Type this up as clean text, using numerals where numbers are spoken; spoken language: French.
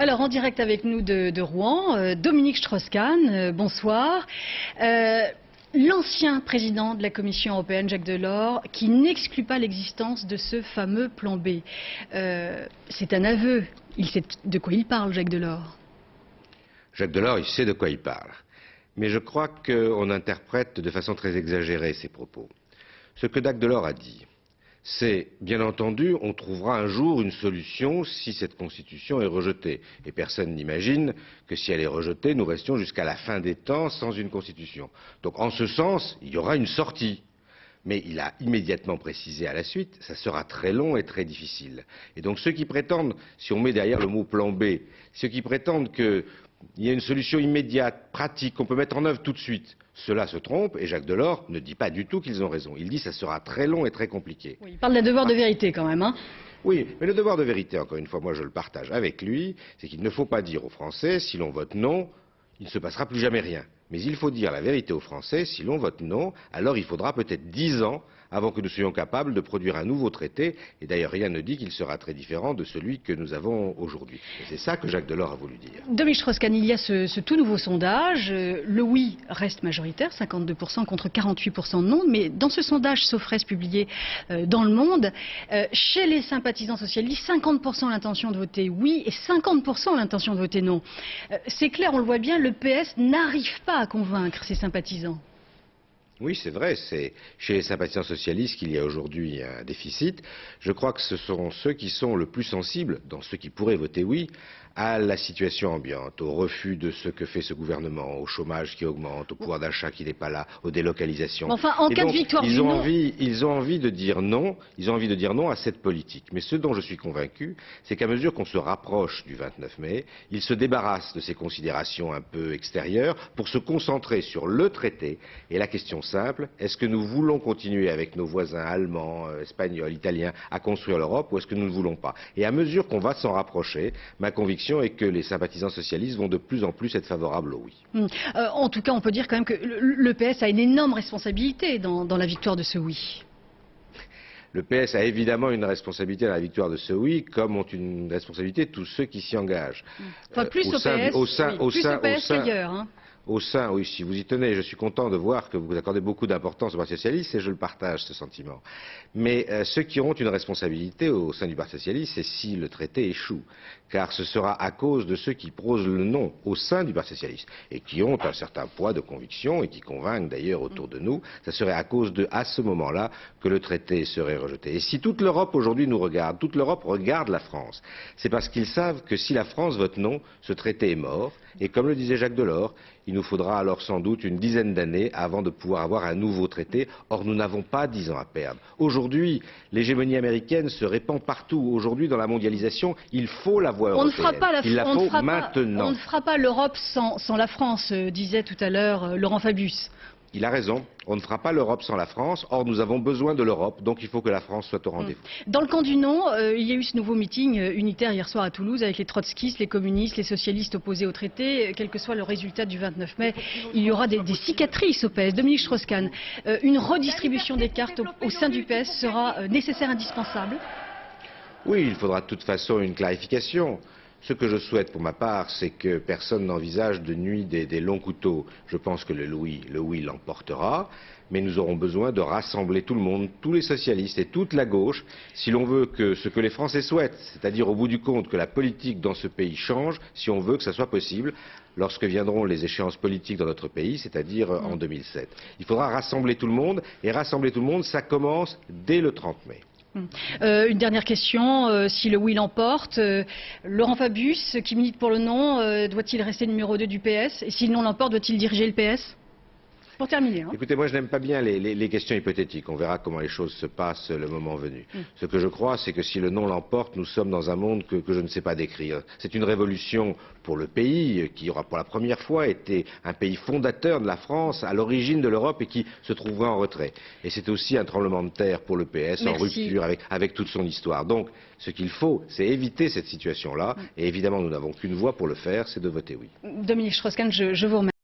Alors, en direct avec nous de Rouen, Dominique Strauss-Kahn, bonsoir. L'ancien président de la Commission européenne, Jacques Delors, qui n'exclut pas l'existence de ce fameux plan B. C'est un aveu. Il sait de quoi il parle, Jacques Delors. Jacques Delors, il sait de quoi il parle. Mais je crois qu'on interprète de façon très exagérée ses propos. Ce que Jacques Delors a dit, c'est, bien entendu, on trouvera un jour une solution si cette Constitution est rejetée. Et personne n'imagine que si elle est rejetée, nous restions jusqu'à la fin des temps sans une Constitution. Donc, en ce sens, il y aura une sortie. Mais il a immédiatement précisé à la suite, ça sera très long et très difficile. Et donc, ceux qui prétendent, si on met derrière le mot plan B, ceux qui prétendent qu'il y a une solution immédiate, pratique, qu'on peut mettre en œuvre tout de suite, cela se trompe, et Jacques Delors ne dit pas du tout qu'ils ont raison. Il dit que ça sera très long et très compliqué. Oui, il parle d'un devoir de vérité quand même, hein. Oui, mais le devoir de vérité, encore une fois, moi je le partage avec lui, c'est qu'il ne faut pas dire aux Français, si l'on vote non, il ne se passera plus jamais rien. Mais il faut dire la vérité aux Français, si l'on vote non, alors il faudra peut-être 10 ans avant que nous soyons capables de produire un nouveau traité, et d'ailleurs rien ne dit qu'il sera très différent de celui que nous avons aujourd'hui. Et c'est ça que Jacques Delors a voulu dire. Dominique Strauss-Kahn, il y a ce tout nouveau sondage, le oui reste majoritaire, 52% contre 48% non, mais dans ce sondage Sofres publié dans Le Monde, chez les sympathisants socialistes, 50% l'intention de voter oui et 50% l'intention de voter non. C'est clair, on le voit bien, le PS n'arrive pas à convaincre ses sympathisants. Oui, c'est vrai, c'est chez les sympathisants socialistes qu'il y a aujourd'hui un déficit. Je crois que ce sont ceux qui sont le plus sensibles, dans ceux qui pourraient voter oui, à la situation ambiante, au refus de ce que fait ce gouvernement, au chômage qui augmente, au pouvoir d'achat qui n'est pas là, aux délocalisations. Enfin, en cas de victoire du non... Ils ont envie de dire non à cette politique. Mais ce dont je suis convaincu, c'est qu'à mesure qu'on se rapproche du 29 mai, ils se débarrassent de ces considérations un peu extérieures pour se concentrer sur le traité et la question simple, est-ce que nous voulons continuer avec nos voisins allemands, espagnols, italiens à construire l'Europe ou est-ce que nous ne voulons pas? Et à mesure qu'on va s'en rapprocher, ma conviction est que les sympathisants socialistes vont de plus en plus être favorables au oui. En tout cas, on peut dire quand même que le PS a une énorme responsabilité dans la victoire de ce oui. Le PS a évidemment une responsabilité dans la victoire de ce oui, comme ont une responsabilité tous ceux qui s'y engagent. Enfin, plus au PS qu'ailleurs, hein. Au sein, oui, si vous y tenez, je suis content de voir que vous accordez beaucoup d'importance au Parti socialiste et je le partage, ce sentiment. Mais ceux qui auront une responsabilité au sein du Parti socialiste, c'est si le traité échoue. Car ce sera à cause de ceux qui prosent le non au sein du Parti socialiste et qui ont un certain poids de conviction et qui convainquent d'ailleurs autour de nous, ça serait à cause de, à ce moment-là, que le traité serait rejeté. Et si toute l'Europe aujourd'hui nous regarde, toute l'Europe regarde la France, c'est parce qu'ils savent que si la France vote non, ce traité est mort. Et comme le disait Jacques Delors, il nous faudra alors sans doute une dizaine d'années avant de pouvoir avoir un nouveau traité. Or, nous n'avons pas 10 ans à perdre. Aujourd'hui, l'hégémonie américaine se répand partout. Aujourd'hui, dans la mondialisation, il faut la voie européenne. Il la faut maintenant. On ne fera pas l'Europe sans la France, disait tout à l'heure Laurent Fabius. Il a raison, on ne fera pas l'Europe sans la France, or nous avons besoin de l'Europe, donc il faut que la France soit au rendez-vous. Dans le camp du non, il y a eu ce nouveau meeting unitaire hier soir à Toulouse avec les trotskistes, les communistes, les socialistes opposés au traité. Quel que soit le résultat du 29 mai, il y aura des cicatrices au PS. Dominique Strauss-Kahn, une redistribution des cartes au sein du PS sera nécessaire, indispensable? Oui, il faudra de toute façon une clarification. Ce que je souhaite pour ma part, c'est que personne n'envisage de nuit des longs couteaux. Je pense que le oui l'emportera, mais nous aurons besoin de rassembler tout le monde, tous les socialistes et toute la gauche, si l'on veut que ce que les Français souhaitent, c'est-à-dire au bout du compte que la politique dans ce pays change, si on veut que ça soit possible, lorsque viendront les échéances politiques dans notre pays, c'est-à-dire en 2007. Il faudra rassembler tout le monde, et rassembler tout le monde, ça commence dès le 30 mai. Une dernière question, si le oui l'emporte, Laurent Fabius, qui milite pour le non, doit-il rester numéro 2 du PS? Et si le non l'emporte, doit-il diriger le PS? Pour terminer. Écoutez, moi je n'aime pas bien les questions hypothétiques. On verra comment les choses se passent le moment venu. Ce que je crois, c'est que si le non l'emporte, nous sommes dans un monde que je ne sais pas décrire. C'est une révolution pour le pays, qui aura pour la première fois été un pays fondateur de la France, à l'origine de l'Europe et qui se trouvera en retrait. Et c'est aussi un tremblement de terre pour le PS, en rupture avec toute son histoire. Donc, ce qu'il faut, c'est éviter cette situation-là. Et évidemment, nous n'avons qu'une voie pour le faire, c'est de voter oui. Dominique Strauss-Kahn, je vous remercie.